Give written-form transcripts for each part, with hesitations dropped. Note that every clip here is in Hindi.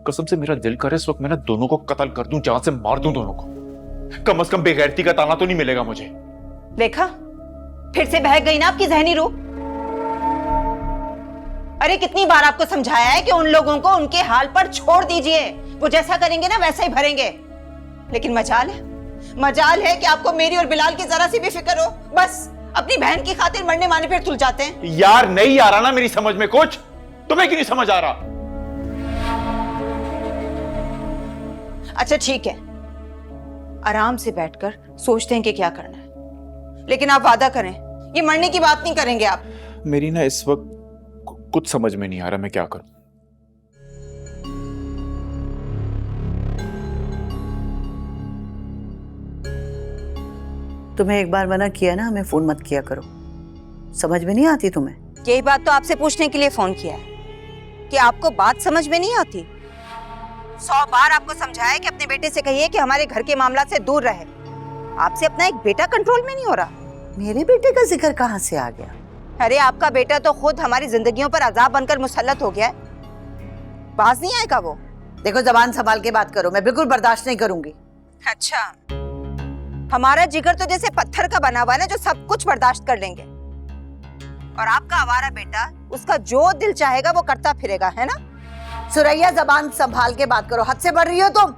कसम से मेरा दिल करे इस वक्त मैं ना दोनों को कत्ल कर दूं, जान से मार दूं दोनों को। कम से कम बेगैरती का ताना तो नहीं मिलेगा मुझे। देखा, फिर से बहक गई ना आपकी जहनी रूह। अरे कितनी बार आपको समझाया है कि उन लोगों को उनके हाल पर छोड़ दीजिए, वो जैसा करेंगे ना वैसा ही भरेंगे। लेकिन मजाल है कि आपको मेरी और बिलाल की जरा सी भी फिक्र हो। बस अपनी बहन की खातिर मरने माने फिर तुल जाते हैं। यार नहीं आ रहा ना मेरी समझ में कुछ, तुम्हें क्यों नहीं समझ आ रहा? अच्छा ठीक है, आराम से बैठकर सोचते हैं कि क्या करना है, लेकिन आप वादा करें ये मरने की बात नहीं करेंगे आप। मेरी ना इस वक्त कुछ समझ में नहीं आ रहा मैं क्या करूं। तुम्हें एक बार मना किया ना, हमें फोन मत किया करो। समझ में नहीं आती तुम्हें? यही बात तो आपसे पूछने के लिए फोन किया है कि आपको बात समझ में नहीं आती। 100 बार आपको समझाया कि अपने बेटे से कहिए कि हमारे घर के मामला से दूर रहे। आपसे अपना एक बेटा कंट्रोल में नहीं हो रहा। मेरे बेटे का जिक्र कहाँ से आ गया? अरे आपका बेटा तो खुद हमारी जिंदगियों पर अजाब बनकर मुसल्लत हो गया है। बाज नहीं आएगा वो। देखो, जबान संभाल के बात करो, मैं बिल्कुल बर्दाश्त नहीं करूंगी। अच्छा, हमारा जिगर तो जैसे पत्थर का बना हुआ है ना, जो सब कुछ बर्दाश्त कर लेंगे। और आपका आवारा बेटा, उसका जो दिल चाहेगा वो करता फिरेगा, है ना? सुरैया, जबान संभाल के बात करो, हद से बढ़ रही हो तुम।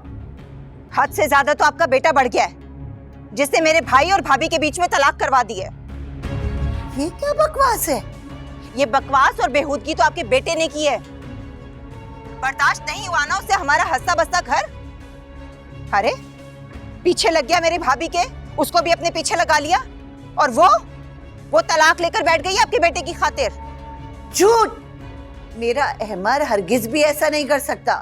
हद से ज्यादा तो आपका बेटा बढ़ गया है, जिससे मेरे भाई और भाभी के बीच में तलाक करवा दी है। ये क्या बकवास है? ये बकवास और बेहूदगी तो आपके बेटे ने की है। बर्दाश्त नहीं हुआ ना उससे हमारा हंसता बसता घर। अरे पीछे लग गया मेरी भाभी के, उसको भी अपने पीछे लगा लिया। और वो तलाक लेकर बैठ गई आपके बेटे की खातिर। झूठ! मेरा अहमर हरगिज भी ऐसा नहीं कर सकता।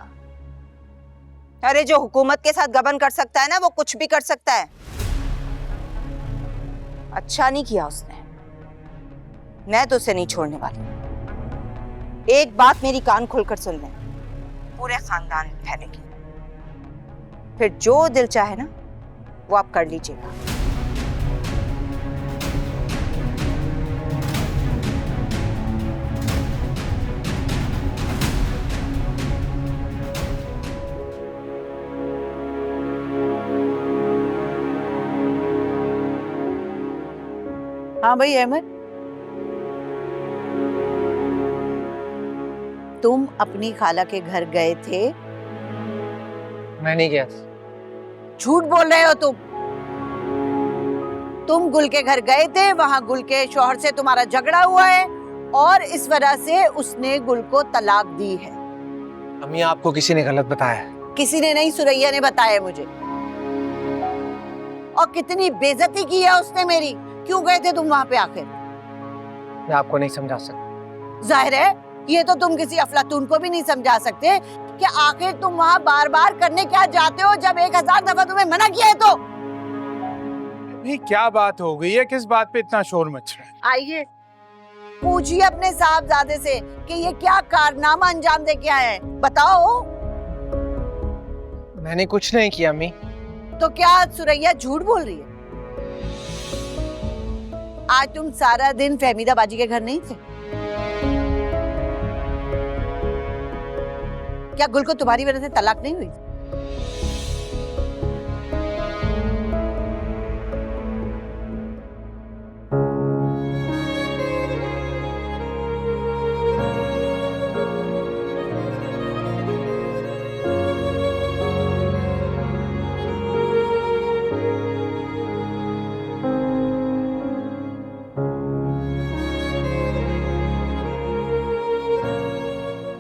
अरे जो हुकूमत के साथ गबन कर सकता है ना, वो कुछ भी कर सकता है। अच्छा नहीं किया उसने। मैं तो उसे नहीं छोड़ने वाली। एक बात मेरी कान खोलकर सुन लें, पूरे खानदान में फैलेगी। फिर जो दिल चाहे ना वो आप कर लीजिएगा। हाँ भाई अहमद, तुम अपनी खाला के घर गए थे? मैं नहीं गया। झूठ बोल रहे हो तुम गुल के घर गए थे, वहां गुल के शौहर से तुम्हारा झगड़ा हुआ है और इस वजह से उसने गुल को तलाक दी है। अम्मी, आपको किसी ने गलत बताया? किसी ने नहीं, सुरैया ने बताया मुझे। और कितनी बेइज्जती की है उसने मेरी। क्यों गए थे तुम वहां पे आखिर? मैं आपको नहीं समझा सकता। जाहिर है ये तो तुम किसी अफलातून को भी नहीं समझा सकते कि आखिर तुम वहां बार बार करने क्या जाते हो, जब 1000 दफा तुम्हें मना किया है तो। नहीं, क्या बात हो गई है? किस बात पे इतना शोर मच रहा है? आइए पूछिए अपने साहबजादे से कि ये क्या कारनामा अंजाम दे के आए हैं। बताओ। मैंने कुछ नहीं किया अम्मी। तो क्या सुरैया झूठ बोल रही है? आज तुम सारा दिन फहमीदा बाजी के घर नहीं थे? क्या गुल को तुम्हारी वजह से तलाक नहीं हुई?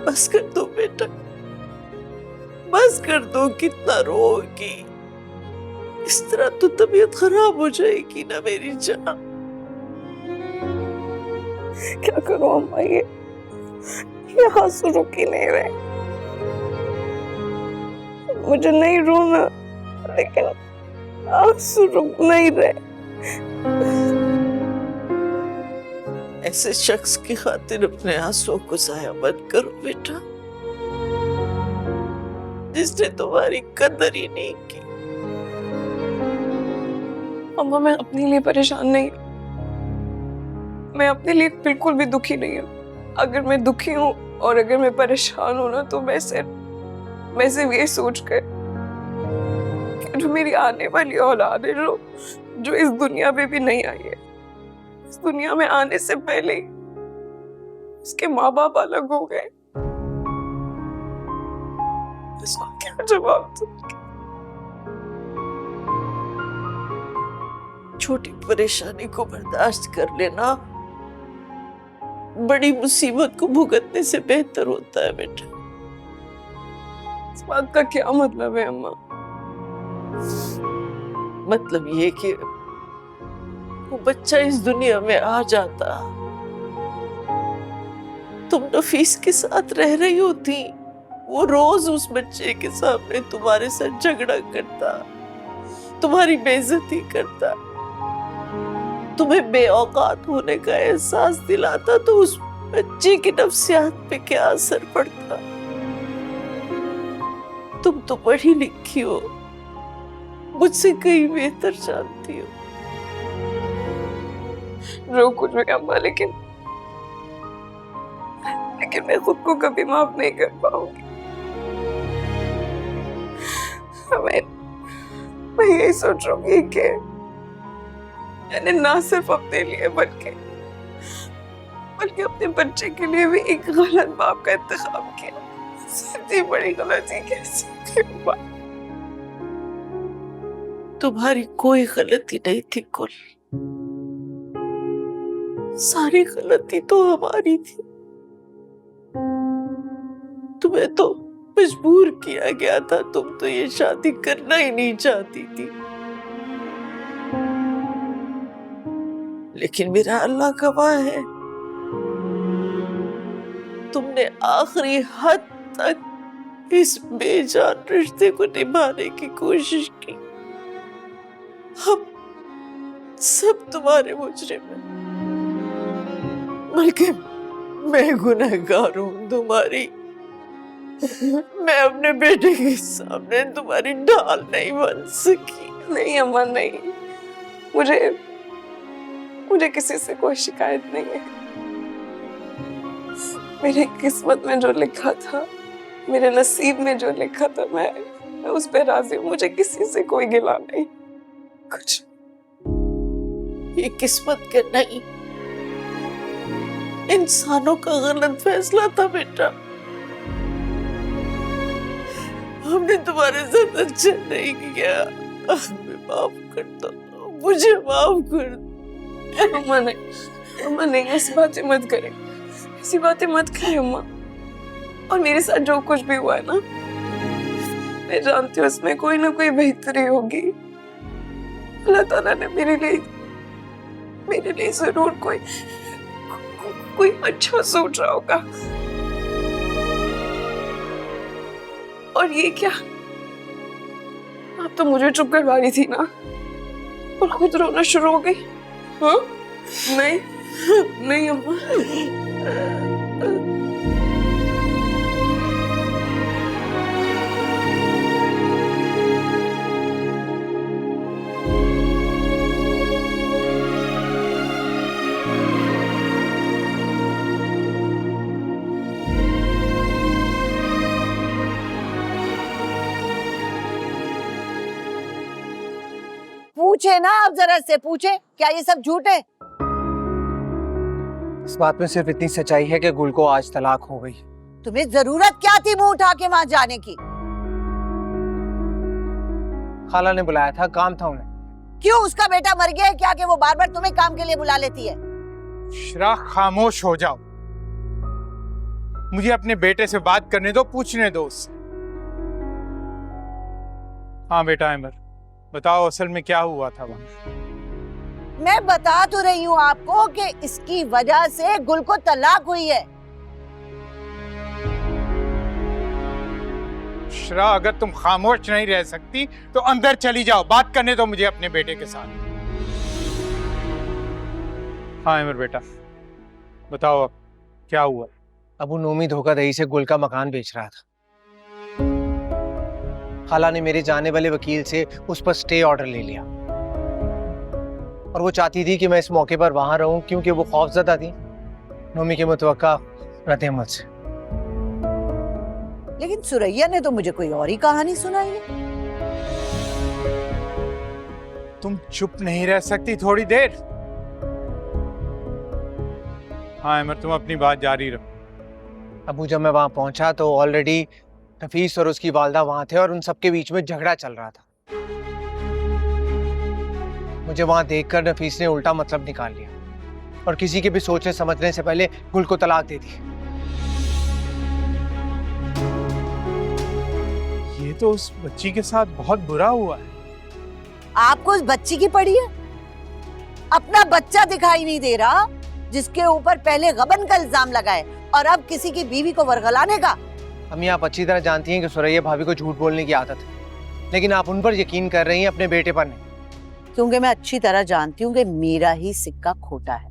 बस कर दो बेटा, बस कर दो। कितना रोगी, इस तरह तो तबीयत खराब हो जाएगी ना मेरी जान। क्या करूं अम्मा, ये आंसू रुक ही नहीं रहे। मुझे नहीं रोना, लेकिन आंसू रुक नहीं रहे। ऐसे शख्स की खातिर अपने आंसुओं को जाया मत करो बेटा, जिसने तुम्हारी कदर ही नहीं की। अम्मा, मैं अपने लिए परेशान नहीं, मैं अपने लिए बिल्कुल भी दुखी नहीं हूँ। अगर मैं दुखी हूँ और अगर मैं परेशान हूँ ना, तो मैं सिर्फ मैं सिर्फ ये सोच कर कि जो मेरी आने वाली औलाद है, जो इस दुनिया में भी नहीं आई है, इस दुनिया में आने से पहले ही उसके माँ बाप अलग हो गए, इसका क्या जवाब दूंगी? छोटी परेशानी को बर्दाश्त कर लेना बड़ी मुसीबत को भुगतने से बेहतर होता है बेटा। इस बात का क्या मतलब है अम्मा? मतलब ये कि वो बच्चा इस दुनिया में आ जाता, तुम नफीस के साथ रह रही होती, वो रोज उस बच्चे के सामने तुम्हारे साथ झगड़ा करता, तुम्हारी बेइज्जती करता, तुम्हें बेऔकात होने का एहसास दिलाता, तो उस बच्चे की नफ्सियात पे क्या असर पड़ता? तुम तो पढ़ी लिखी हो, मुझसे कहीं बेहतर जानती हो। जो कुछ भी अम्मा, लेकिन मैं खुद को कभी माफ नहीं कर पाऊंगी। मैं यही सोच रही हूँ कि मैंने ना सिर्फ अपने लिए बल्कि अपने बच्चे के लिए भी एक गलत बाप का इंतखाब किया। इतनी बड़ी गलती कैसे हुआ? तुम्हारी कोई गलती नहीं थी कुल, सारी गलती तो हमारी थी। तुम्हें तो मजबूर किया गया था, तुम तो ये शादी करना ही नहीं चाहती थी। लेकिन मेरा अल्लाह गवाह है, तुमने आखिरी हद तक इस बेजान रिश्ते को निभाने की कोशिश की। हम सब तुम्हारे मुजरिम हैं, बल्कि मैं गुनहगार हूं तुम्हारी। मैं अपने बेटे के सामने तुम्हारी ढाल नहीं बन सकी। नहीं अम्मा, नहीं, मुझे किसी से कोई शिकायत नहीं है। मेरे किस्मत में जो लिखा था, मेरे नसीब में जो लिखा था, मैं उस पे राजी हूँ। मुझे किसी से कोई गिला नहीं कुछ। ये किस्मत का नहीं, इंसानों का गलत फैसला था बेटा। हमने तुम्हारे साथ अच्छा नहीं किया, हमें माफ कर दो, मुझे माफ कर दो। अम्मा नहीं, ऐसी बातें मत करें, ऐसी बातें मत करें अम्मा। और मेरे साथ जो कुछ भी हुआ है ना, मैं जानती हूँ उसमें कोई ना कोई बेहतरी होगी। अल्लाह ताला ने मेरे लिए जरूर कोई अच्छा सोच रहा होगा। और ये क्या, आप तो मुझे चुप करवा रही थी ना, और खुद रोना शुरू हो गई। हाँ? नहीं अम्मा। पूछे ना, आप जरा से पूछे, क्या ये सब झूठ है? इस बात में सिर्फ इतनी सच्चाई है कि गुल को आज तलाक हो गई। तुम्हें जरूरत क्या थी मुंह उठा के वहां जाने की? खाला ने बुलाया था, काम था उन्हें। क्यों, उसका बेटा मर गया है क्या कि वो बार बार तुम्हें काम के लिए बुला लेती है? श्रा, खामोश हो जाओ। मुझे अपने बेटे से बात करने दो, पूछने दो उससे। हाँ बेटा अमर, बताओ असल में क्या हुआ था वहां? मैं बता तो रही हूँ आपको कि इसकी वजह से गुल को तलाक हुई है। श्रा, अगर तुम खामोश नहीं रह सकती तो अंदर चली जाओ, बात करने दो मुझे अपने बेटे के साथ। हाँ अमर बेटा, बताओ अब क्या हुआ? अबू नोमी धोखाधड़ी से गुल का मकान बेच रहा था। खाला ने मेरे जाने वाले वकील से उस पर स्टे ऑर्डर ले लिया, और वो चाहती थी कि मैं इस मौके पर वहां रहूं क्योंकि वो खौफजदा थी नोमी के मुतवक्का रद्द-ए-अमल से। लेकिन सुरैया ने तो मुझे कोई और ही कहानी सुनाई है। तुम चुप नहीं रह सकती थोड़ी देर? हाँ अमर, तुम अपनी बात जारी रखो। अबू जब मैं वहां पहुंचा तो ऑलरेडी नफीस और उसकी वालदा वहां थे और उन सबके बीच में झगड़ा चल रहा था। मुझे वहां देखकर नफीस ने उल्टा मतलब निकाल लिया और किसी के भी सोचने समझने से पहले गुल को तलाक दे दी। ये तो उस बच्ची के साथ बहुत बुरा हुआ है। आपको उस बच्ची की पड़ी है? अपना बच्चा दिखाई नहीं दे रहा जिसके ऊपर पहले गबन का इल्जाम लगाए और अब किसी की बीवी को वरगलाने का। अम्मी, आप अच्छी तरह जानती हैं कि सुरैया भाभी को झूठ बोलने की आदत है, लेकिन आप उन पर यकीन कर रही हैं, अपने बेटे पर नहीं। क्योंकि मैं अच्छी तरह जानती हूँ कि मेरा ही सिक्का खोटा है।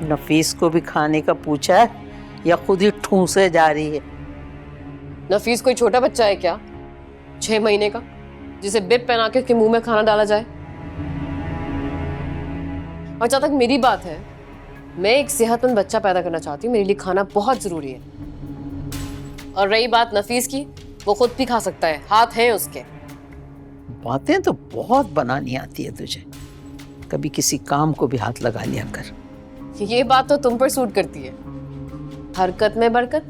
नफीस को भी खाने का पूछा है या खुद ही ठूंसे जा रही है? नफीस कोई छोटा बच्चा है क्या, 6 महीने का, जिसे बिप पहना के उसके मुंह में खाना डाला जाए? और जहाँ तक मेरी बात है, मैं एक सेहतमंद बच्चा पैदा करना चाहती हूँ, मेरे लिए खाना बहुत जरूरी है। और रही बात नफीस की, वो खुद भी खा सकता है, हाथ हैं उसके। बातें तो बहुत बनानी आती है तुझे, कभी किसी काम को भी हाथ लगा लिया कर। ये बात तो तुम पर सूट करती है, हरकत में बरकत।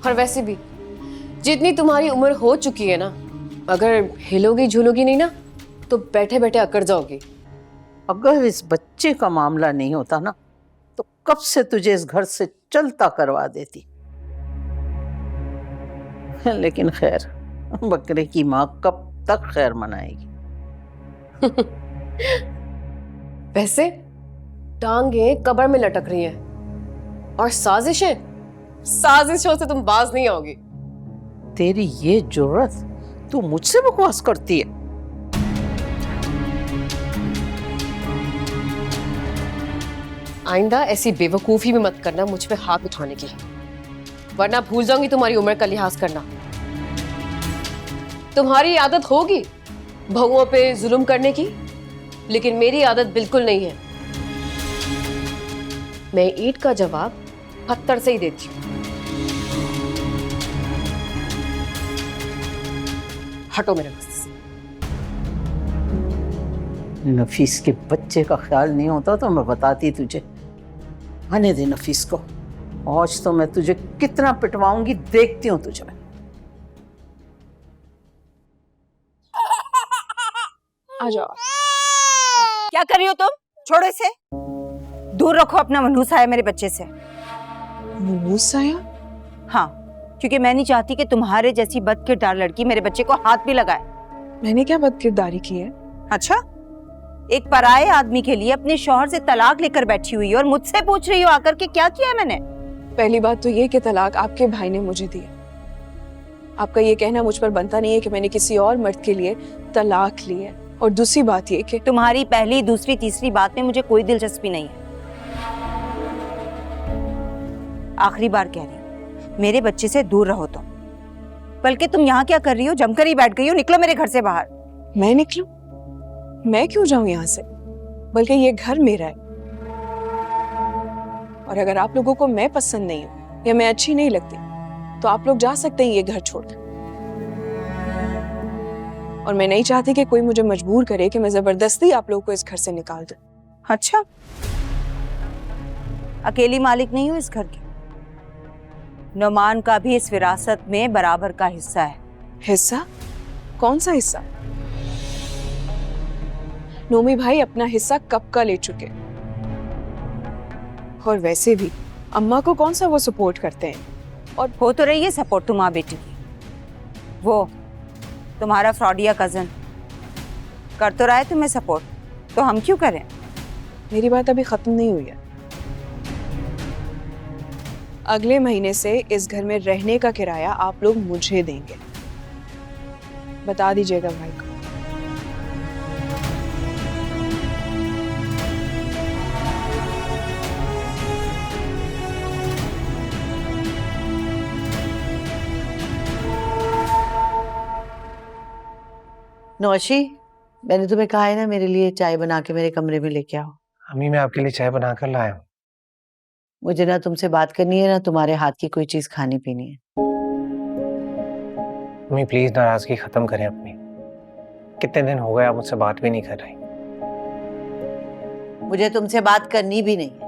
और वैसे भी जितनी तुम्हारी उम्र हो चुकी है ना, अगर हिलोगी झूलोगी नहीं ना तो बैठे बैठे अकड़ जाओगी। अगर इस बच्चे का मामला नहीं होता ना तो कब से तुझे इस घर से चलता करवा देती। लेकिन खैर, बकरे की माँ कब तक खैर मनाएगी। वैसे टांगे कब्र में लटक रही हैं और साजिशों से तुम बाज नहीं आओगी। तेरी ये जुर्रत, तू मुझसे बकवास करती है। आइंदा ऐसी बेवकूफी भी मत करना मुझ पे हाथ उठाने की, वरना भूल जाऊंगी तुम्हारी उम्र का लिहाज करना। तुम्हारी आदत होगी बहुओं पे जुल्म करने की, लेकिन मेरी आदत बिल्कुल नहीं है। मैं ईंट का जवाब पत्थर से ही देती हूँ। हटो मेरे रास्ते से। नफीस के बच्चे का ख्याल नहीं होता तो मैं बताती तुझे। आने दे नफीस को, आज तो मैं तुझे कितना पिटवाऊंगी, देखती हूँ तुझे मैं। आ जाओ। क्या कर रही हो तुम? छोड़ो इसे, दूर रखो अपना मनहूस साया मेरे बच्चे से। मनहूस साया? हाँ, क्योंकि मैं नहीं चाहती कि तुम्हारे जैसी बदकिरदार लड़की मेरे बच्चे को हाथ भी लगाए। मैंने क्या बदकिरदारी की है? अच्छा, एक पराये आदमी के लिए अपने शौहर से तलाक लेकर बैठी हुई और मुझसे पूछ रही हो आकर के क्या किया है मैंने? पहली बात तो ये कि तलाक आपके भाई ने मुझे दी। आपका ये कहना मुझ पर बनता नहीं है कि मैंने किसी और मर्द के लिए तलाक ली है। और दूसरी बात ये कि तुम्हारी पहली, दूसरी, तीसरी बात में मुझे कोई दिलचस्पी नहीं है। आखिरी बार कह रही हूँ, मेरे बच्चे से दूर रहो तुम। बल्कि तुम यहाँ क्या कर रही हो? जमकर ही बैठ गई हो। निकलो मेरे घर से बाहर। मैं निकलूं? मैं क्यों जाऊं यहाँ से? बल्कि ये घर मेरा है। और अगर आप लोगों को मैं पसंद नहीं हूं या मैं अच्छी नहीं लगती तो आप लोग जा सकते हैं ये घर छोड़कर। और मैं नहीं चाहती कि कोई मुझे मजबूर करे कि मैं जबरदस्ती आप लोगों को इस घर से निकाल दूं। अच्छा, अकेली मालिक नहीं हूं इस घर की। नोमान का भी इस विरासत में बराबर का हिस्सा है। हिस्सा? कौन सा हिस्सा? नोमी भाई अपना हिस्सा कब का ले चुके। और वैसे भी अम्मा को कौन सा वो सपोर्ट करते हैं। और हो तो रही है सपोर्ट तुम माँ बेटी की। वो तुम्हारा फ्रॉडिया कजन कर तो रहा है तुम्हें सपोर्ट, तो हम क्यों करें? मेरी बात अभी खत्म नहीं हुई है। अगले महीने से इस घर में रहने का किराया आप लोग मुझे देंगे, बता दीजिएगा भाई को। नौशी, मैंने तुम्हें कहा है ना मेरे लिए चाय बना के मेरे कमरे में लेके आओ। अम्मी मैं आपके लिए चाय बनाकर लाया हूँ। मुझे ना तुमसे बात करनी है ना तुम्हारे हाथ की कोई चीज खानी पीनी है। अम्मी प्लीज नाराजगी खत्म करें अपनी। कितने दिन हो गए आप मुझसे बात भी नहीं कर रही। मुझे तुमसे बात करनी भी नहीं है।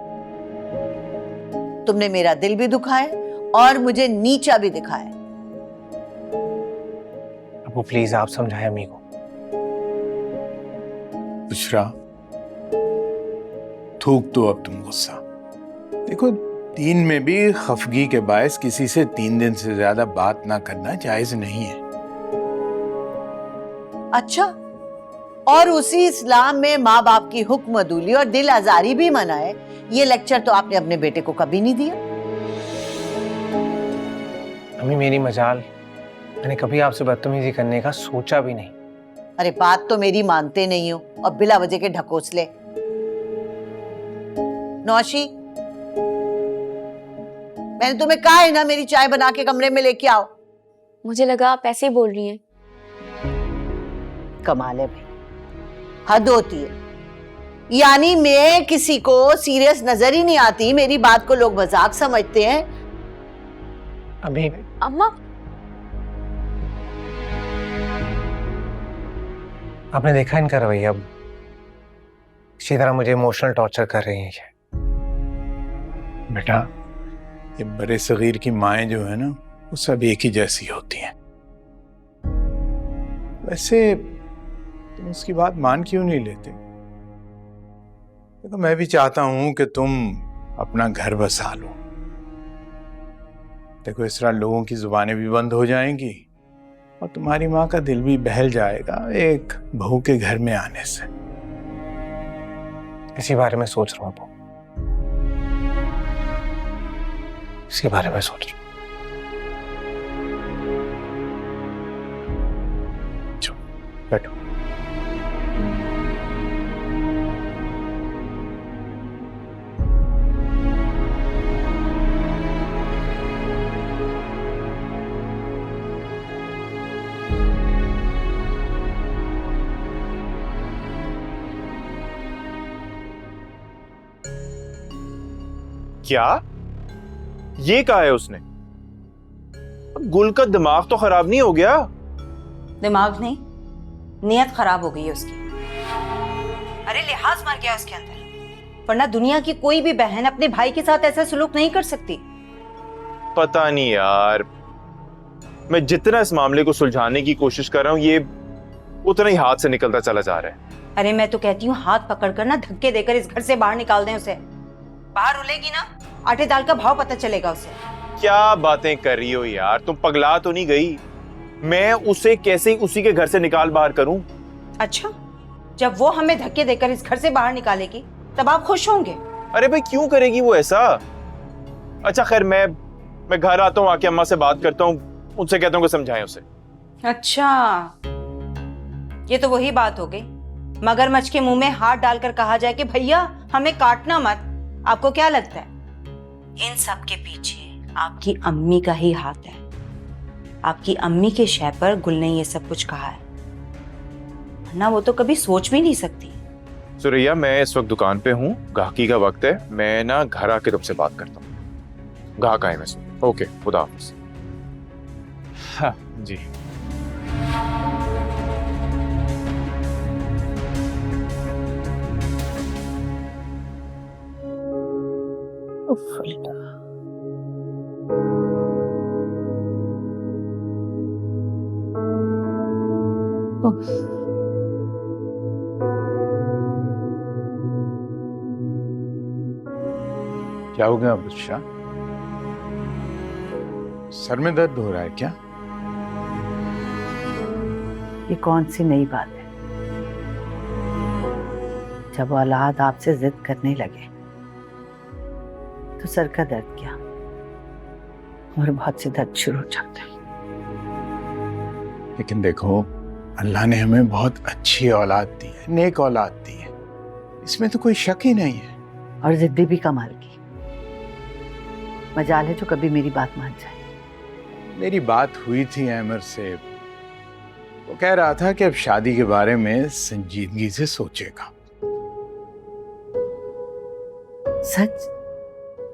तुमने मेरा दिल भी दुखा है और मुझे नीचा भी दिखाया है। अब प्लीज आप समझाएं अम्मी को। बुशरा, थूक दो अब तुम गुस्सा। देखो, दीन में भी खफगी के बायस किसी से 3 दिन से ज्यादा बात ना करना जायज नहीं है। अच्छा, और उसी इस्लाम में माँ बाप की हुक्म अदूली और दिल आजारी भी मना है। ये लेक्चर तो आपने अपने बेटे को कभी नहीं दिया। अम्मी मेरी मजाल, मैंने कभी आपसे बदतमीजी करने का सोचा भी नहीं। अरे बात तो मेरी मानते नहीं हो और बिला वजह के ढकोसले। नौशी, मैंने तुम्हें कहा है ना मेरी चाय बना के कमरे में लेके आओ। मुझे लगा आप ऐसे ही बोल रही हैं। कमाल है भाई, हद होती है। यानी मैं किसी को सीरियस नजर ही नहीं आती, मेरी बात को लोग मजाक समझते हैं। अभी अम्मा, आपने देखा इनका रवैया, अब इसी तरह मुझे इमोशनल टॉर्चर कर रही हैं ये। बेटा, ये बड़े सगीर की माएँ जो है ना, वो सब एक ही जैसी होती हैं। वैसे तुम उसकी बात मान क्यों नहीं लेते? देखो, मैं भी चाहता हूं कि तुम अपना घर बसा लो। देखो, इस तरह लोगों की जुबानें भी बंद हो जाएंगी और तुम्हारी माँ का दिल भी बहल जाएगा एक बहू के घर में आने से। इसी बारे में सोच रहा हूँ, इसी बारे में सोच रहा हूँ। चलो, बैठो। क्या ये कहा है उसने? गुल का दिमाग तो खराब नहीं हो गया? दिमाग नहीं, नियत खराब हो गई है उसकी। अरे लिहाज मर गया उसके अंदर, वरना दुनिया की कोई भी बहन अपने भाई के साथ ऐसा सुलूक नहीं कर सकती। पता नहीं यार, मैं जितना इस मामले को सुलझाने की कोशिश कर रहा हूं, ये उतना ही हाथ से निकलता चला जा रहा है। अरे मैं तो कहती हूँ हाथ पकड़कर ना धक्के देकर इस घर से बाहर निकाल दें उसे। बाहर रुलेगी ना, आटे दाल का भाव पता चलेगा उसे। क्या बातें कर रही हो यार, तुम पगला तो नहीं गई? मैं उसे कैसे ही उसी के घर से निकाल बाहर करूं? अच्छा, जब वो हमें धक्के देकर इस घर से बाहर निकालेगी तब आप खुश होंगे? अरे भाई, क्यों करेगी वो ऐसा? अच्छा खैर, मैं घर आता हूँ, आके अम्मा से बात करता हूँ, उनसे कहता हूँ कि समझाएं उसे। अच्छा, ये तो वही बात हो गई, मगरमच्छ के मुंह में हाथ डालकर कहा जाए कि भैया हमें काटना मत। आपको क्या लगता है इन सब के पीछे आपकी अम्मी का ही हाथ है? आपकी अम्मी के शय पर गुल ने ये सब कुछ कहा है, वरना वो तो कभी सोच भी नहीं सकती। सुरैया, मैं इस वक्त दुकान पे हूँ, गाहकी का वक्त है, मैं ना घर आके तुमसे बात करता हूँ। गाहक आए मैं सुन। ओके, खुदा हाफिज। हाँ जी। क्या हो गया बुशरा? सर में दर्द हो रहा है क्या? ये कौन सी नई बात है? जब औलाद आपसे जिद करने लगे तो सर का दर्द क्या और बहुत से दर्द शुरू हो जाते हैं। लेकिन देखो, अल्लाह ने हमें बहुत अच्छी औलाद दी है, नेक औलाद दी है, इसमें तो कोई शक ही नहीं है। और जिद्दी भी कमाल की। मजाल है जो कभी मेरी बात मान जाए। मेरी बात हुई थी अहमद से, वो कह रहा था कि अब शादी के बारे में संजीदगी से सोचेगा। सच?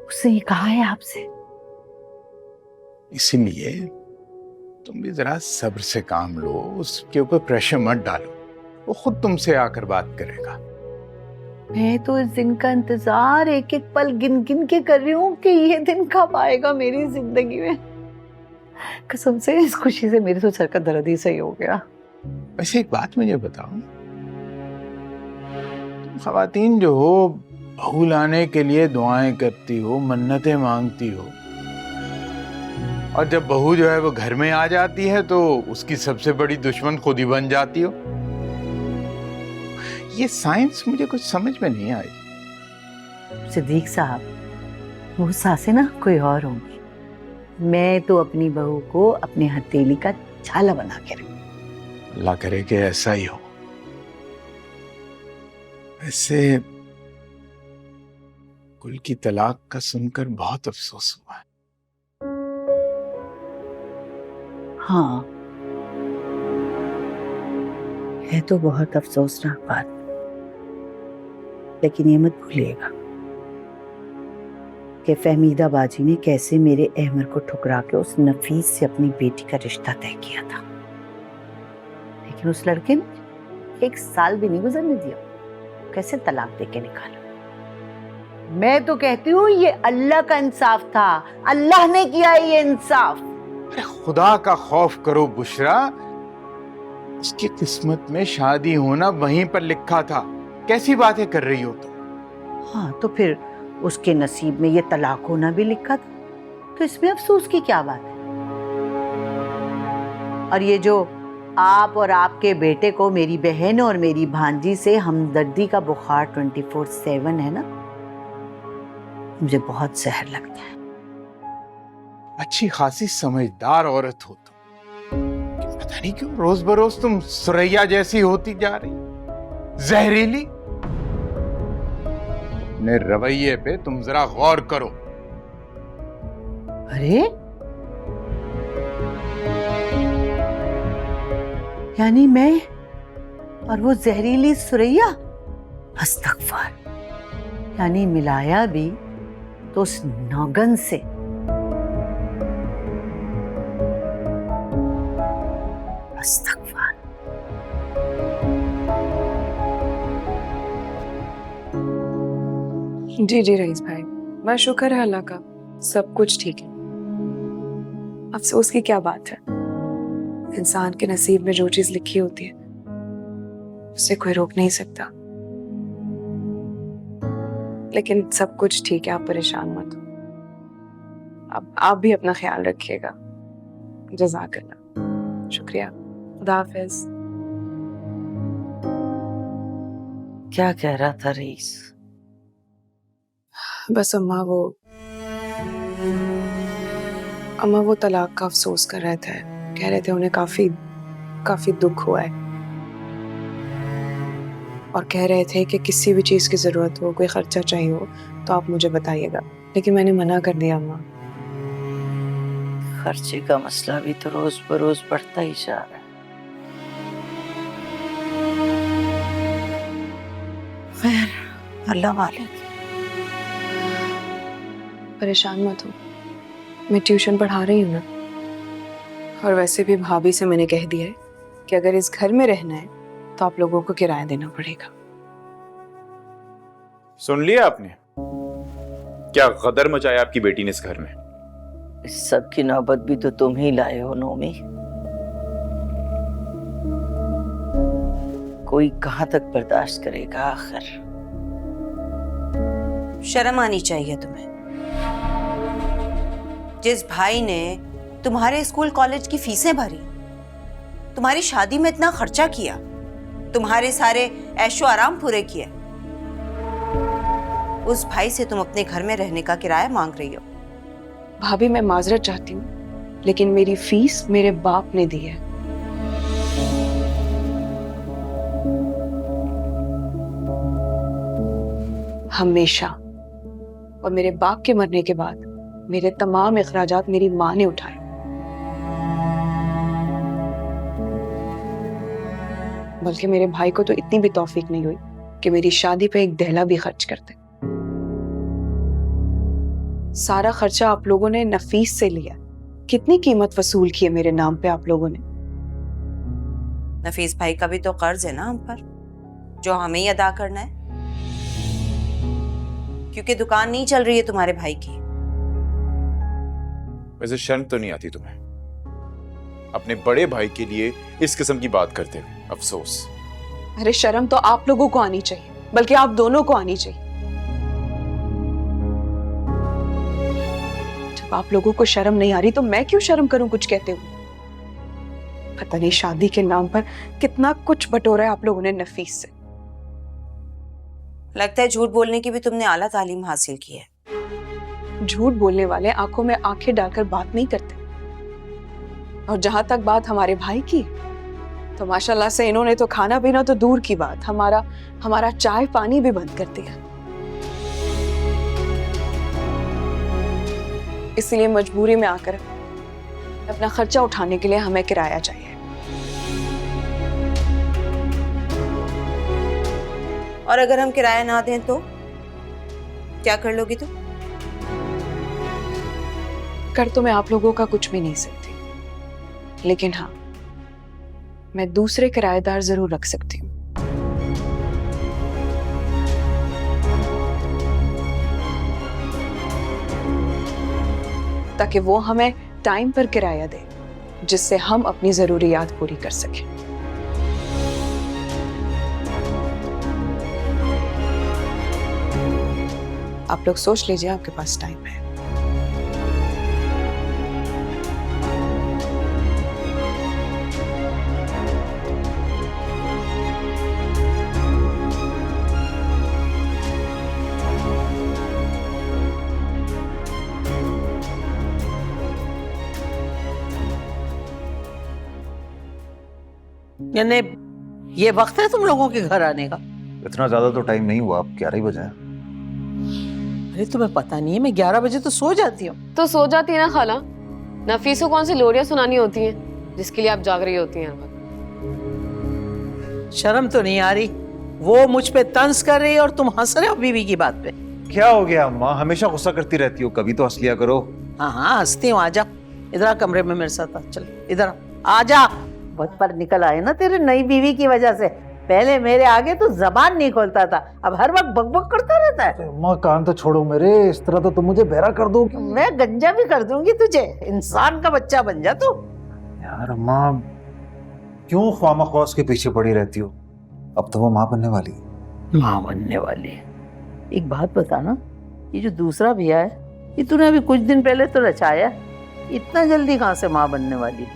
उसने ये कहा है आपसे? इसीलिए तुम भी जरा सब्र से काम लो, उसके ऊपर प्रेशर मत डालो, वो खुद तुमसे आकर बात करेगा। मैं तो इस दिन का इंतजार एक एक पल गिन गिन के कर रही हूँ कि ये दिन कब आएगा मेरी जिंदगी में। कसम से इस खुशी से मेरे तो सर का दर्द ही सही हो गया। वैसे एक बात मुझे बताओ, तुम खवातीन जो हो, बहू लाने के लिए दुआएं करती हो, मन्नतें मांगती हो, और जब बहू जो है वो घर में आ जाती है तो उसकी सबसे बड़ी दुश्मन खुद ही बन जाती हो। ये साइंस मुझे कुछ समझ में नहीं आई। सिद्दीक साहब, वो सासे ना कोई और होंगी। मैं तो अपनी बहू को अपने हथेली का छाला बना के रखूं। अल्लाह करे कि ऐसा ही हो। वैसे कुल की तलाक का सुनकर बहुत अफसोस हुआ है। हाँ, है तो बहुत अफसोसनाक बात, लेकिन ये मत भूलिएगा कि फहमीदा बाजी ने कैसे मेरे अहमद को ठुकरा के उस नफीस से अपनी बेटी का रिश्ता तय किया था। लेकिन उस लड़के ने 1 साल भी नहीं गुजरने दिया, कैसे तलाक देके निकाला। मैं तो कहती हूँ ये अल्लाह का इंसाफ था, अल्लाह ने किया ये इंसाफ। अरे खुदा का खौफ करो बुशरा, उसकी किस्मत में शादी होना वहीं पर लिखा था। कैसी बातें कर रही हो तुम? हाँ, तो फिर उसके नसीब में ये तलाक होना भी लिखा था, तो इसमें अफसोस की क्या बात है? और ये जो आप और आपके बेटे को मेरी बहन और मेरी भांजी से हमदर्दी का बुखार 24/7 है ना, मुझे बहुत जहर लगता है। अच्छी खासी समझदार औरत हो तुम, पता नहीं क्यों रोज बरोज तुम सुरैया जैसी होती जा रही, जहरीली। अपने रवैये पे तुम जरा गौर करो। अरे, यानी मैं और वो जहरीली सुरैया? अस्तगफर। यानी मिलाया भी तो उस नौगन से। अस्तगफर। जी जी रईस भाई, बस शुक्र है अल्लाह का, सब कुछ ठीक है। अफसोस की क्या बात है, इंसान के नसीब में जो चीज लिखी होती है उसे कोई रोक नहीं सकता। लेकिन सब कुछ ठीक है, आप परेशान मत हो। अब आप भी अपना ख्याल रखिएगा। जज़ाकल्लाह, शुक्रिया, खुदा हाफिज। क्या कह रहा था रईस? बस अम्मा वो तलाक का अफसोस कर रहे थे, कह रहे थे उन्हें काफी दुख हुआ है, और कह रहे थे कि किसी भी चीज की जरूरत हो, कोई खर्चा चाहिए हो तो आप मुझे बताइएगा। लेकिन मैंने मना कर दिया अम्मा। खर्चे का मसला भी तो रोज बरोज बढ़ता ही जा रहा है। खैर, अल्लाह वाले। परेशान मत हो, मैं ट्यूशन पढ़ा रही हूँ ना, और वैसे भी भाभी से मैंने कह दिया है कि अगर इस घर में रहना है तो आप लोगों को किराया देना पड़ेगा। सुन लिया आपने? क्या गदर मचाया आपकी बेटी ने इस घर में? इस सब की नौबत भी तो तुम ही लाए हो नोमी। कोई कहाँ तक बर्दाश्त करेगा आखिर? शर्म आनी चाहिए तुम्हें। जिस भाई ने तुम्हारे स्कूल कॉलेज की फीसें भरी, तुम्हारी शादी में इतना खर्चा किया, तुम्हारे सारे ऐशो आराम पूरे किए, उस भाई से तुम अपने घर में रहने का किराया मांग रही हो। भाभी मैं माजरत चाहती हूँ, लेकिन मेरी फीस मेरे बाप ने दी है। हमेशा। और मेरे बाप के मरने के बाद मेरे तमाम अखराजात मेरी माँ ने उठाए। बल्कि मेरे भाई को तो इतनी भी तौफीक नहीं हुई कि मेरी शादी पे एक दहला भी खर्च करते। सारा खर्चा आप लोगों ने नफीस से लिया। कितनी कीमत वसूल की है मेरे नाम पे आप लोगों ने? नफीस भाई का भी तो कर्ज है ना हम पर, जो हमें ही अदा करना है, क्योंकि दुकान नहीं चल रही है तुम्हारे भाई की। वैसे शर्म तो नहीं आती तुम्हें अपने बड़े भाई के लिए इस किस्म की बात करते हुए? अफसोस। अरे शर्म तो आप लोगों को आनी चाहिए, बल्कि आप दोनों को आनी चाहिए। जब आप लोगों को शर्म नहीं आ रही तो मैं क्यों शर्म करूं कुछ कहते हुए? पता नहीं शादी के नाम पर कितना कुछ बटोरा है आप लोगों ने नफीस से। लगता है झूठ बोलने की भी तुमने आला तालीम हासिल की है। झूठ बोलने वाले आंखों में आंखें डालकर बात नहीं करते। और जहां तक बात हमारे भाई की, तो माशाल्लाह से इन्होंने तो खाना पीना तो दूर की बात, हमारा चाय पानी भी बंद कर दिया। इसलिए मजबूरी में आकर अपना खर्चा उठाने के लिए हमें किराया चाहिए। और अगर हम किराया ना दें तो क्या कर लोगी तुम? कर तो मैं आप लोगों का कुछ भी नहीं सकती, लेकिन हाँ, मैं दूसरे किराएदार जरूर रख सकती हूँ। ताकि वो हमें टाइम पर किराया दे, जिससे हम अपनी जरूरियात पूरी कर सकें। आप लोग सोच लीजिए, आपके पास टाइम है। यानी ये वक्त है तुम लोगों के घर आने का? इतना ज्यादा तो टाइम नहीं हुआ, अब 11 ही बजे हैं। अरे तुम्हें पता नहीं है, मैं 11 बजे तो सो जाती हूँ। तो सो जाती है ना खाला। नफीस को कौन सी लोरियां सुनानी होती हैं जिसके लिए आप जाग रही होती हैं हर वक्त? शर्म तो नहीं आ रही? वो मुझ पे तंज कर रही है और तुम हंस रहे हो बीवी की बात पे। क्या हो गया अम्मा, हमेशा गुस्सा करती रहती हो, कभी तो हंस लिया करो। हाँ हाँ हंसती हूँ, आजा इधर आ, कमरे में मेरे साथ आ, चल इधर आजा। बहुत पर निकल आए ना तेरे नई बीवी की वजह से। पहले मेरे आगे तो जबान नहीं खोलता था, अब हर वक्त बकबक करता रहता है। अम्मा कान तो छोड़ो मेरे, इस तरह तो तुम मुझे बहरा कर दो। मैं गंजा भी कर दूंगी तुझे, इंसान का बच्चा बन जा तू। यार अम्मा क्यों ख्वामा-ख्वाह उसके पीछे पड़ी रहती हो? अब तो वो माँ बनने वाली है। माँ बनने वाली है? एक बात बता ना, ये जो दूसरा भैया है, ये तूने अभी कुछ दिन पहले तो रचाया, इतना जल्दी कहाँ से माँ बनने वाली?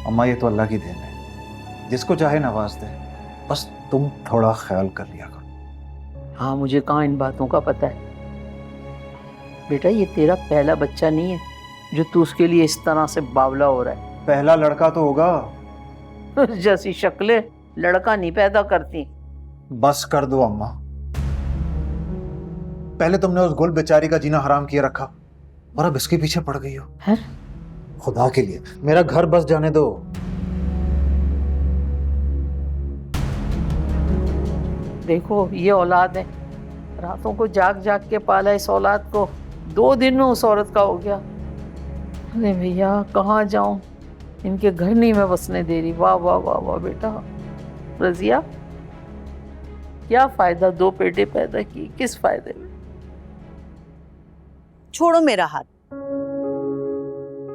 अम्मा ये तो अल्लाह की देन है, जिसको चाहे नवाज दे, बस तुम थोड़ा ख्याल कर लिया करो। हाँ मुझे कहाँ इन बातों का पता है। बेटा ये तेरा पहला बच्चा नहीं है जो तू उसके लिए इस तरह से बावला हो रहा है। पहला लड़का तो होगा। जैसी शक्लें लड़का नहीं पैदा करती। बस कर दो अम्मा, पहले तुमने उस गुल बेचारी का जीना हराम किए रखा और अब इसके पीछे पड़ गई हो। है? खुदा के लिए मेरा घर बस जाने दो। देखो ये औलाद है, रातों को जाग जाग के पाला इस औलाद को, 2 दिन में उस औरत का हो गया। अरे भैया कहाँ जाऊं, इनके घर नहीं मैं बसने दे रही। वाह वाह वाह वाह बेटा। रजिया क्या फायदा 2 बेटे पैदा की, किस फायदे में? छोड़ो मेरा हाथ,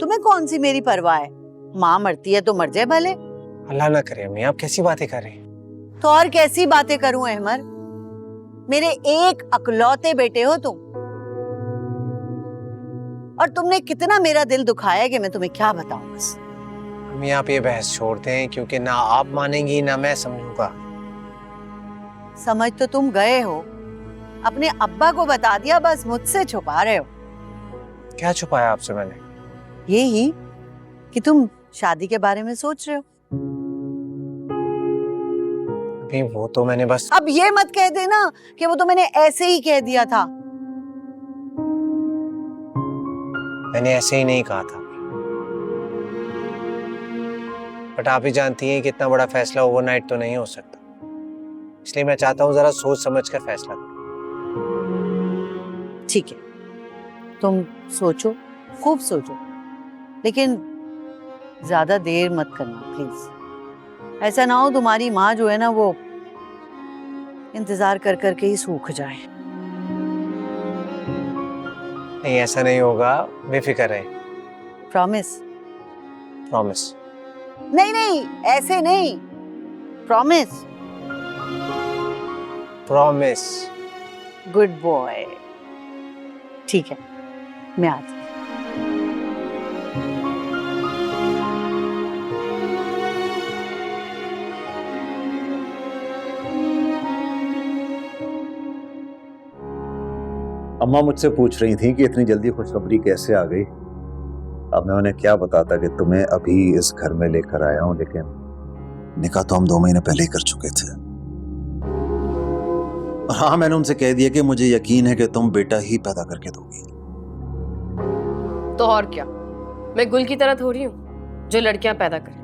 तुम्हें कौन सी मेरी परवाह है? माँ मरती है तो मर जाए भले। अल्लाह ना करे अम्मी, आप कैसी बातें कर रही हैं? तो और कैसी बातें करूं अहमर, मेरे एक अकलौते बेटे हो तुम, और तुमने कितना मेरा दिल दुखाया है कि मैं तुम्हें क्या बताऊं। बस हम यहाँ पे ये बहस छोड़ते हैं, क्योंकि ना आप मानेंगी ना मैं समझूंगा। समझ तो तुम गए हो, अपने अब्बा को बता दिया, बस मुझसे छुपा रहे हो। क्या छुपाया आपसे मैंने? यही कि तुम शादी के बारे में सोच रहे हो। अभी वो तो मैंने बस अब ये मत कह देना कि वो तो मैंने ऐसे ही कह दिया था। मैंने ऐसे ही नहीं कहा था, बट आप ही जानती हैं कि इतना बड़ा फैसला ओवरनाइट तो नहीं हो सकता, इसलिए मैं चाहता हूँ जरा सोच समझ कर फैसला करो। ठीक है, तुम सोचो, खूब सोचो, लेकिन ज्यादा देर मत करना प्लीज। ऐसा ना हो तुम्हारी माँ जो है ना वो इंतजार कर करके ही सूख जाए। नहीं, ऐसा नहीं होगा, बेफिक्र रहे। प्रॉमिस? प्रॉमिस। नहीं नहीं, ऐसे नहीं, प्रॉमिस। प्रॉमिस। Good boy. ठीक है, मैं आती हूँ। अम्मा मुझसे पूछ रही थी कि इतनी जल्दी खुशखबरी कैसे आ गई। अब मैं उन्हें क्या बताता कि तुम्हें अभी इस घर में लेकर आया हूं, लेकिन निकाह तो हम 2 महीने पहले ही कर चुके थे। और हाँ, मैंने उनसे कह दिया कि मुझे यकीन है कि तुम बेटा ही पैदा करके दोगी। तो और क्या, मैं गुल की तरह थोड़ी हूँ जो लड़कियां पैदा करे।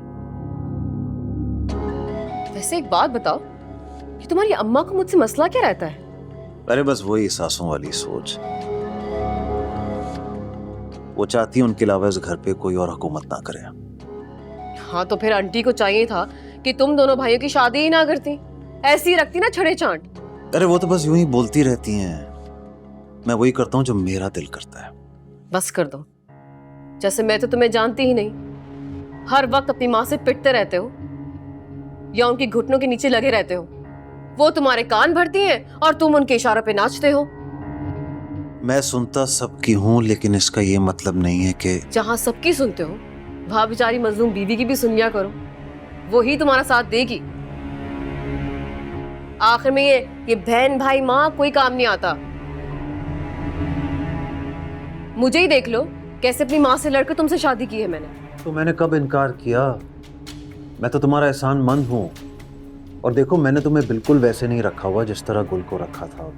वैसे एक बात बताओ कि तुम्हारी अम्मा को मुझसे मसला क्या रहता है? अरे बस वही सासों वाली सोच। वो चाहती है उनके अलावा इस घर पे कोई और हुकूमत ना करे। हाँ, तो फिर आंटी को चाहिए था कि तुम दोनों भाइयों की शादी ही ना करती, ऐसी रखती ना छड़े चांट। अरे वो तो बस यूं ही बोलती रहती हैं, मैं वही करता हूँ जो मेरा दिल करता है। बस कर दो, जैसे मैं तो तुम्हें जानती ही नहीं। हर वक्त अपनी माँ से पिटते रहते हो या उनके घुटनों के नीचे लगे रहते हो। वो तुम्हारे कान भरती हैं और तुम उनके इशारों पे नाचते हो। मैं सुनता सबकी हूँ, लेकिन इसका ये मतलब नहीं है कि जहाँ सबकी सुनते हो वहां बेचारी मजलूम बीवी की भी सुन लिया करो, वो ही तुम्हारा साथ देगी। आखिर में ये बहन भाई माँ कोई काम नहीं आता। मुझे ही देख लो, कैसे अपनी माँ से लड़कर तुमसे शादी की है मैंने। तो मैंने कब इनकार किया? मैं तो तुम्हारा एहसानमंद हूँ, और देखो मैंने तुम्हें बिल्कुल वैसे नहीं रखा हुआ जिस तरह गुल को रखा था।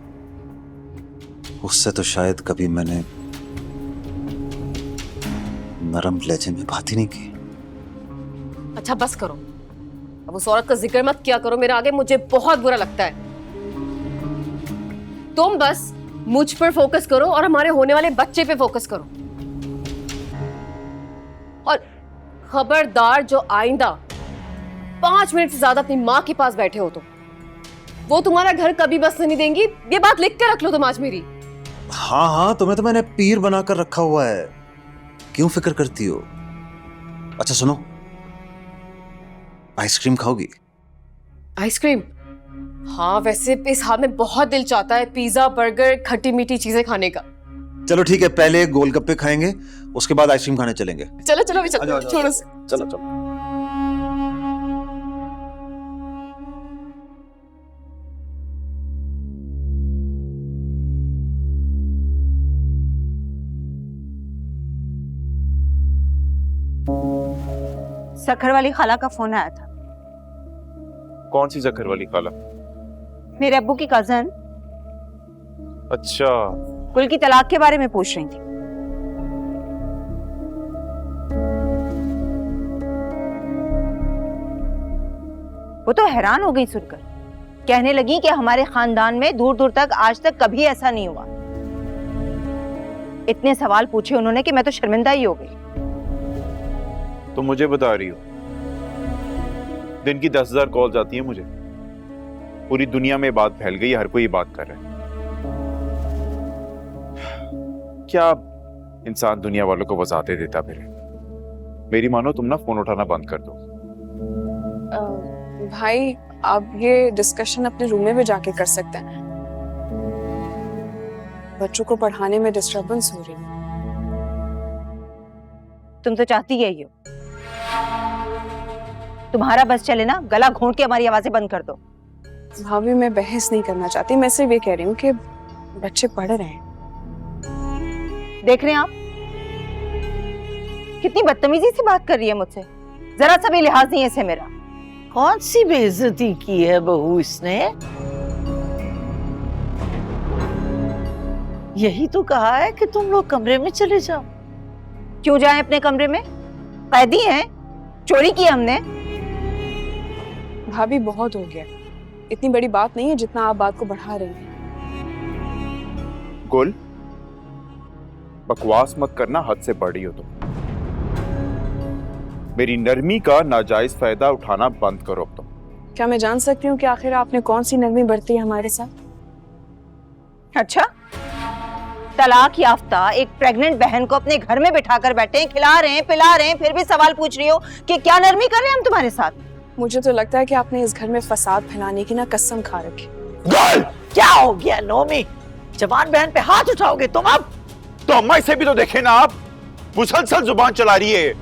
उससे तो शायद कभी मैंने नरम लहजे में बात ही नहीं की। अच्छा बस करो, अब उस औरत का जिक्र मत किया करो मेरे आगे, मुझे बहुत बुरा लगता है। तुम बस मुझ पर फोकस करो और हमारे होने वाले बच्चे पे फोकस करो। और खबरदार, जो आइंदा 5 मिनट से ज्यादा अपनी माँ के पास बैठे हो तो वो तुम्हारा घर कभी बसने नहीं देंगी। ये बात लिख के रख लो तुम आज मेरी। हाँ हाँ, तुम्हें तो मैंने पीर बनाकर रखा हुआ है, क्यों फिक्र करती हो? अच्छा सुनो, आइसक्रीम खाओगी? आइसक्रीम? हाँ, वैसे इस हाल में बहुत दिल चाहता है पिज्जा, बर्गर, खट्टी मीठी चीजें खाने का। चलो ठीक है, पहले गोलगप्पे खाएंगे, उसके बाद आइसक्रीम खाने चलेंगे। चलो चलो, चलो छोड़ो। चलो चलो। सखर वाली खाला का फोन आया था। कौन सी जखर वाली खाला? मेरे अब्बू की कजन अच्छा, गुल की तलाक के बारे में पूछ रही थी। वो तो हैरान हो गई सुनकर, कहने लगी कि हमारे खानदान में दूर दूर तक आज तक कभी ऐसा नहीं हुआ। इतने सवाल पूछे उन्होंने कि मैं तो शर्मिंदा ही हो गई। तुम मुझे बता रही हो? दिन की 10,000 कॉल्स आती हैं मुझे, पूरी दुनिया में बात फैल गई, हर कोई बात कर रहा है। क्या इंसान दुनिया वालों को वजाहतें देता फिरे? मेरी मानो तुम ना फोन उठाना बंद कर दो। भाई, आप ये डिस्कशन अपने रूम में भी जाके कर सकते हैं। बच्चों को पढ़ाने में डिस्टर्बेंस हो रही है। तुम तो चाहती यही हो। तुम्हारा बस चले ना, गला घोंट के हमारी आवाजें बंद कर दो। भाभी मैं बहस नहीं करना चाहती, मैं सिर्फ ये कह रही हूँ कि बच्चे पढ़ रहे हैं। देख रहे हैं आप कितनी बदतमीजी से बात कर रही है मुझसे, जरा सा भी लिहाज नहीं है इसे मेरा। कौन सी बेइज्जती की है बहू इसने? यही तो कहा है कि तुम लोग कमरे में चले जाओ। क्यों जाएं अपने कमरे में? कैदी हैं, चोरी की हमने। भाभी बहुत हो गया, इतनी बड़ी बात नहीं है जितना आप बात को बढ़ा रही हैं। गुल, बकवास मत करना, हद से बढ़ी हो तुम। मेरी नरमी का नाजायज फायदा उठाना बंद करो अब तुम। क्या मैं जान सकती हूँ कि आखिर आपने कौन सी नरमी बरती है हमारे साथ? अच्छा, तलाक याफ्ता एक प्रेग्नेंट बहन को अपने घर में बिठाकर बैठे हैं, खिला रहे हैं, पिला रहे हैं, फिर भी सवाल पूछ रही हो कि क्या नरमी कर रहे हैं हम तुम्हारे साथ? मुझे तो लगता है कि आपने इस घर में फसाद फैलाने की ना कसम खा रखी। क्या हो गया नोमी? जवान बहन पे हाथ उठाओगे तुम अब? तो अम्मा इसे भी तो देखे ना आप, मुसलसल जुबान चला रही है।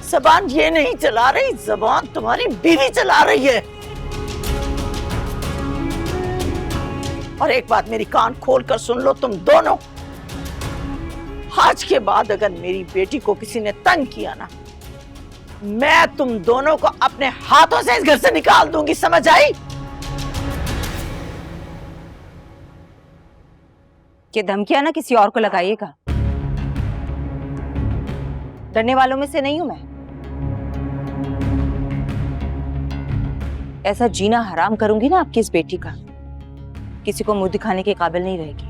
जबान ये नहीं चला रही, जबान तुम्हारी बीवी चला रही है। और एक बात मेरी कान खोल कर सुन लो तुम दोनों, आज के बाद अगर मेरी बेटी को किसी ने तंग किया ना, मैं तुम दोनों को अपने हाथों से इस घर से निकाल दूंगी, समझ आई? ये धमकियां ना किसी और को लगाइएगा, डरने वालों में से नहीं हूं मैं। ऐसा जीना हराम करूंगी ना आपकी इस बेटी का, किसी को मुंह दिखाने के काबिल नहीं रहेगी।